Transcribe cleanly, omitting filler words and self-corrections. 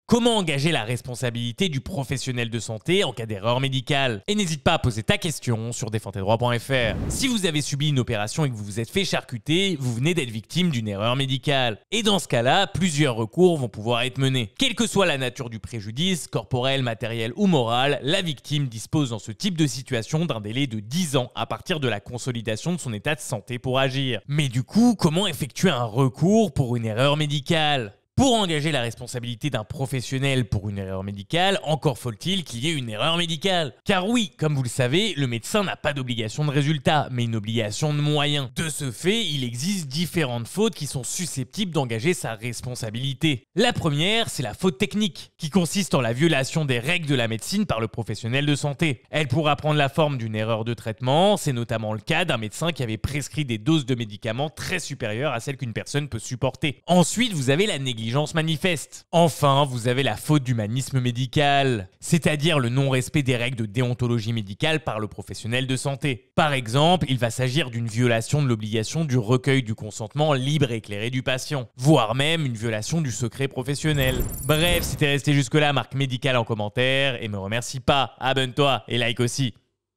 Comment engager la responsabilité du professionnel de santé en cas d'erreur médicale? Et n'hésite pas à poser ta question sur défendtesdroits.fr. Si vous avez subi une opération et que vous vous êtes fait charcuter, vous venez d'être victime d'une erreur médicale. Et dans ce cas-là, plusieurs recours vont pouvoir être menés. Quelle que soit la nature du préjudice, corporel, matériel ou moral, la victime dispose dans ce type de situation d'un délai de 10 ans à partir de la consolidation de son état de santé pour agir. Mais du coup, comment effectuer un recours pour une erreur médicale? Pour engager la responsabilité d'un professionnel pour une erreur médicale, encore faut-il qu'il y ait une erreur médicale. Car oui, comme vous le savez, le médecin n'a pas d'obligation de résultat, mais une obligation de moyens. De ce fait, il existe différentes fautes qui sont susceptibles d'engager sa responsabilité. La première, c'est la faute technique, qui consiste en la violation des règles de la médecine par le professionnel de santé. Elle pourra prendre la forme d'une erreur de traitement, c'est notamment le cas d'un médecin qui avait prescrit des doses de médicaments très supérieures à celles qu'une personne peut supporter. Ensuite, vous avez la négligence manifeste. Enfin, vous avez la faute d'humanisme médical, c'est-à-dire le non-respect des règles de déontologie médicale par le professionnel de santé. Par exemple, il va s'agir d'une violation de l'obligation du recueil du consentement libre et éclairé du patient, voire même une violation du secret professionnel. Bref, si t'es resté jusque-là, marque médical en commentaire et me remercie pas, abonne-toi et like aussi.